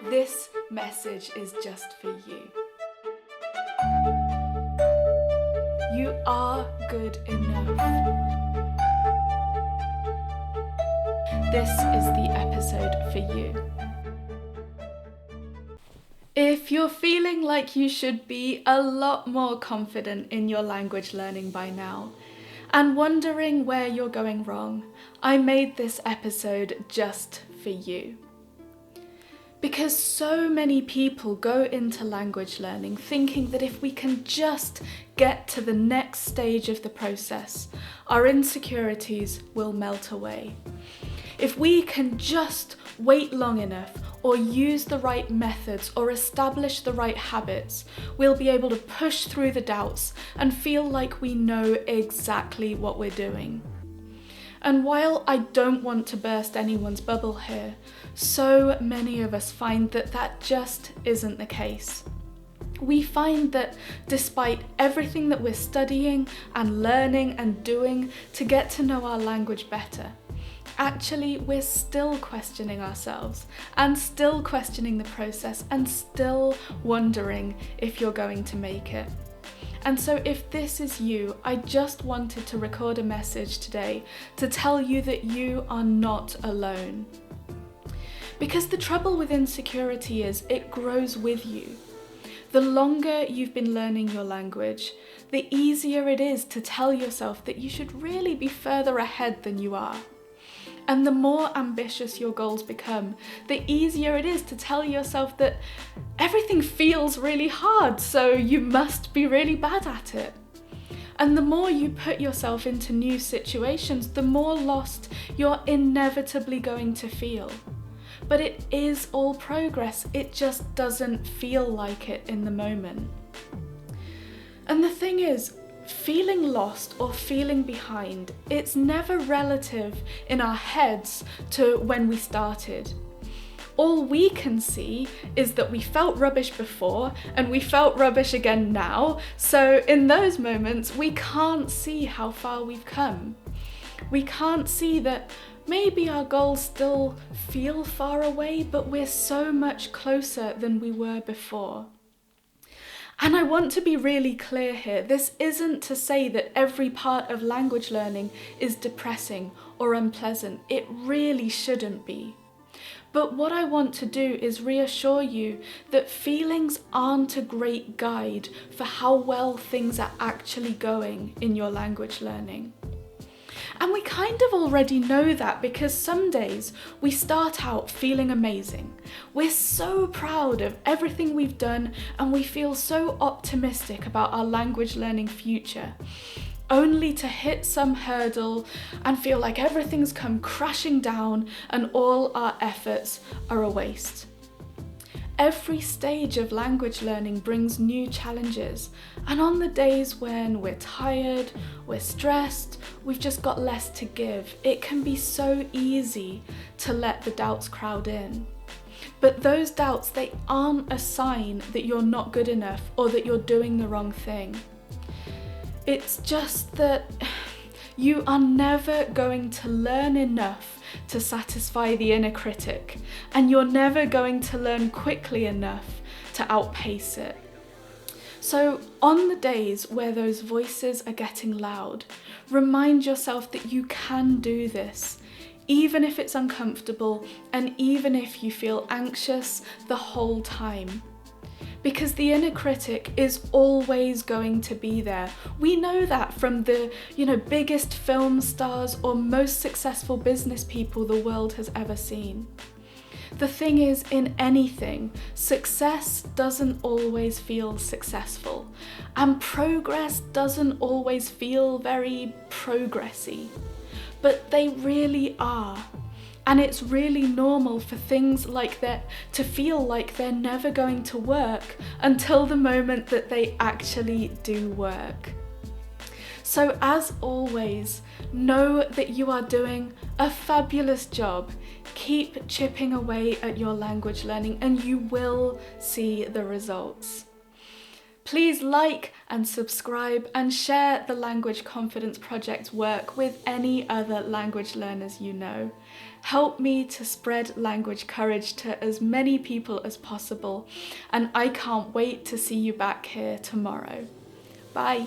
this message is just for you. You are good enough. This is the episode for you. If you're feeling like you should be a lot more confident in your language learning by now, and wondering where you're going wrong, I made this episode just for you. Because so many people go into language learning thinking that if we can just get to the next stage of the process, our insecurities will melt away. If we can just wait long enough, or use the right methods, or establish the right habits, we'll be able to push through the doubts and feel like we know exactly what we're doing. And while I don't want to burst anyone's bubble here, so many of us find that that just isn't the case. We find that despite everything that we're studying and learning and doing to get to know our language better, actually we're still questioning ourselves and still questioning the process and still wondering if you're going to make it. And so if this is you, I just wanted to record a message today to tell you that you are not alone. Because the trouble with insecurity is it grows with you. The longer you've been learning your language, the easier it is to tell yourself that you should really be further ahead than you are. And the more ambitious your goals become, the easier it is to tell yourself that everything feels really hard, so you must be really bad at it. And the more you put yourself into new situations, the more lost you're inevitably going to feel. But it is all progress, it just doesn't feel like it in the moment. And the thing is, feeling lost or feeling behind, it's never relative in our heads to when we started. All we can see is that we felt rubbish before and we felt rubbish again now, so in those moments we can't see how far we've come. We can't see that maybe our goals still feel far away, but we're so much closer than we were before. And I want to be really clear here, this isn't to say that every part of language learning is depressing or unpleasant. It really shouldn't be. But what I want to do is reassure you that feelings aren't a great guide for how well things are actually going in your language learning. And we kind of already know that because some days we start out feeling amazing. We're so proud of everything we've done and we feel so optimistic about our language learning future, only to hit some hurdle and feel like everything's come crashing down and all our efforts are a waste. Every stage of language learning brings new challenges, and on the days when we're tired, we're stressed, we've just got less to give, it can be so easy to let the doubts crowd in. But those doubts, they aren't a sign that you're not good enough or that you're doing the wrong thing. It's just that you are never going to learn enough to satisfy the inner critic, and you're never going to learn quickly enough to outpace it. So on the days where those voices are getting loud, remind yourself that you can do this, even if it's uncomfortable and even if you feel anxious the whole time. Because the inner critic is always going to be there. We know that from the, biggest film stars or most successful business people the world has ever seen. The thing is, in anything, success doesn't always feel successful, and progress doesn't always feel very progressy. But they really are. And it's really normal for things like that to feel like they're never going to work until the moment that they actually do work. So as always, know that you are doing a fabulous job. Keep chipping away at your language learning and you will see the results. Please like and subscribe and share the Language Confidence Project work with any other language learners you know. Help me to spread language courage to as many people as possible, and I can't wait to see you back here tomorrow. Bye.